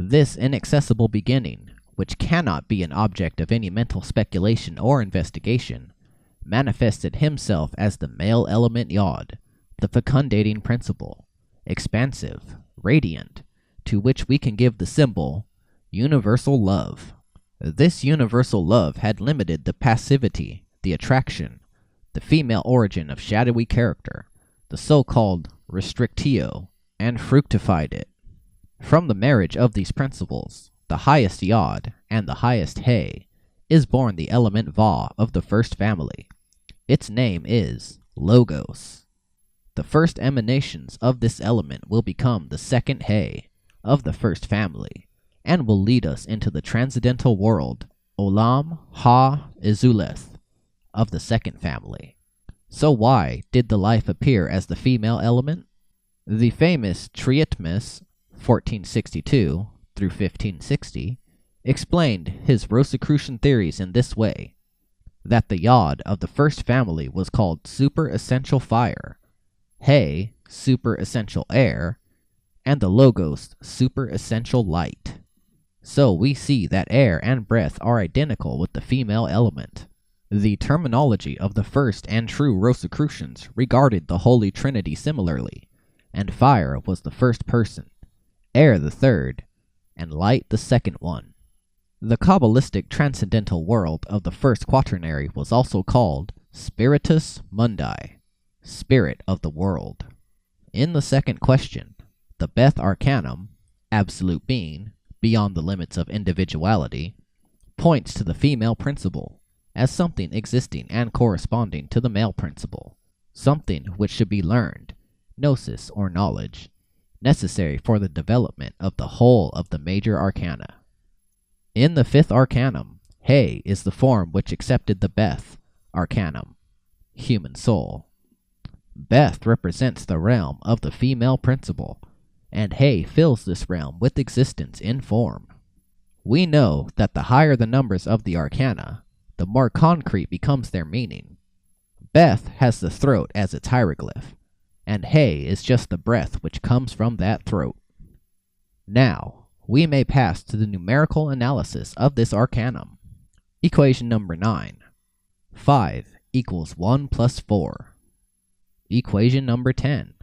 This inaccessible beginning, which cannot be an object of any mental speculation or investigation, manifested himself as the male element Yod, the fecundating principle, expansive, radiant, to which we can give the symbol universal love. This universal love had limited the passivity, the attraction, the female origin of shadowy character, the so-called restrictio, and fructified it. From the marriage of these principles, the highest Yod and the highest He, is born the element Va of the first family. Its name is Logos. The first emanations of this element will become the second He of the first family, and will lead us into the transcendental world, Olam Ha-Izuleth, of the second family. So why did the life appear as the female element? The famous Trietmus, 1462 through 1560, explained his Rosicrucian theories in this way, that the Yod of the first family was called super-essential fire, He, super-essential air, and the Logos, super-essential light. So we see that air and breath are identical with the female element. The terminology of the first and true Rosicrucians regarded the Holy Trinity similarly, and fire was the first person, air the third, and light the second one. The Kabbalistic transcendental world of the first quaternary was also called Spiritus Mundi, spirit of the world. In the second question, the Beth Arcanum, absolute being, beyond the limits of individuality, points to the female principle as something existing and corresponding to the male principle, something which should be learned, gnosis or knowledge, necessary for the development of the whole of the major arcana. In the fifth arcanum, He is the form which accepted the Beth Arcanum, human soul. Beth represents the realm of the female principle, and He fills this realm with existence in form. We know that the higher the numbers of the arcana, the more concrete becomes their meaning. Beth has the throat as its hieroglyph, and He is just the breath which comes from that throat. Now, we may pass to the numerical analysis of this arcanum. Equation number 9. 5 equals 1 plus 4. Equation number 10.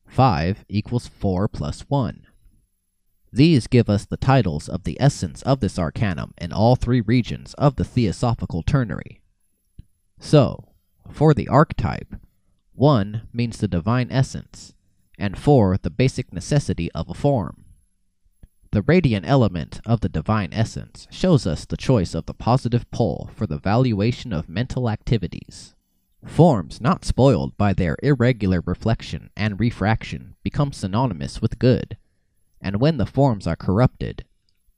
5 equals 4 plus 1. These give us the titles of the essence of this arcanum in all three regions of the theosophical ternary. So, for the archetype, 1 means the divine essence, and 4 the basic necessity of a form. The radiant element of the divine essence shows us the choice of the positive pole for the valuation of mental activities. Forms not spoiled by their irregular reflection and refraction become synonymous with good, and when the forms are corrupted,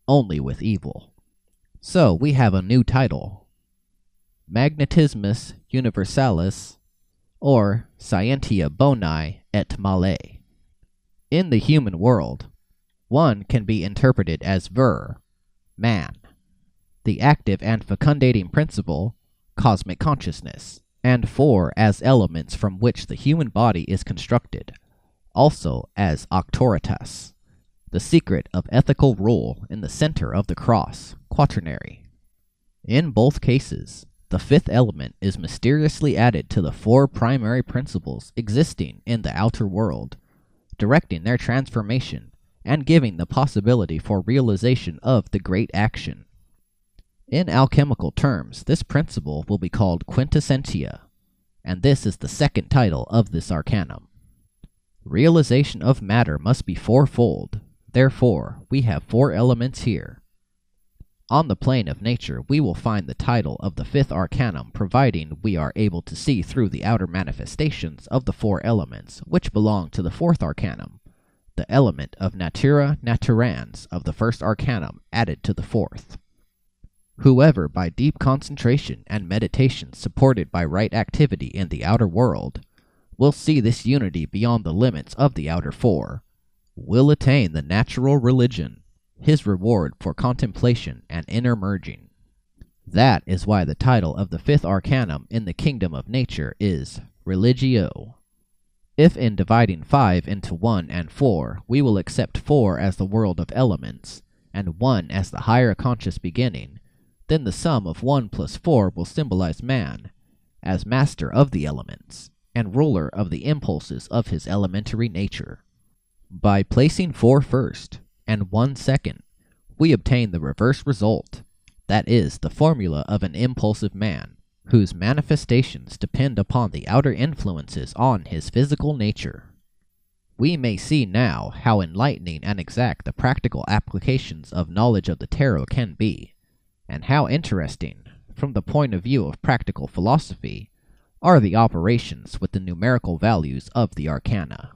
only with evil. So we have a new title, Magnetismus Universalis, or Scientia Boni et Male. In the human world, 1 can be interpreted as ver, man, the active and fecundating principle, cosmic consciousness, and 4 as elements from which the human body is constructed, also as auctoritas, the secret of ethical rule in the center of the cross, quaternary. In both cases, the fifth element is mysteriously added to the 4 primary principles existing in the outer world, directing their transformation and giving the possibility for realization of the great action. In alchemical terms, this principle will be called quintessentia, and this is the second title of this arcanum. Realization of matter must be fourfold. Therefore, we have 4 elements here. On the plane of nature, we will find the title of the fifth arcanum, providing we are able to see through the outer manifestations of the 4 elements, which belong to the fourth arcanum, the element of natura naturans of the first arcanum added to the fourth. Whoever, by deep concentration and meditation supported by right activity in the outer world, will see this unity beyond the limits of the outer 4, will attain the natural religion, his reward for contemplation and inner merging. That is why the title of the fifth arcanum in the kingdom of nature is Religio. If in dividing 5 into 1 and 4, we will accept 4 as the world of elements, and 1 as the higher conscious beginning, then the sum of 1 plus 4 will symbolize man, as master of the elements, and ruler of the impulses of his elementary nature. By placing 4 first, and 1 second, we obtain the reverse result, that is, the formula of an impulsive man, whose manifestations depend upon the outer influences on his physical nature. We may see now how enlightening and exact the practical applications of knowledge of the tarot can be, and how interesting, from the point of view of practical philosophy, are the operations with the numerical values of the arcana.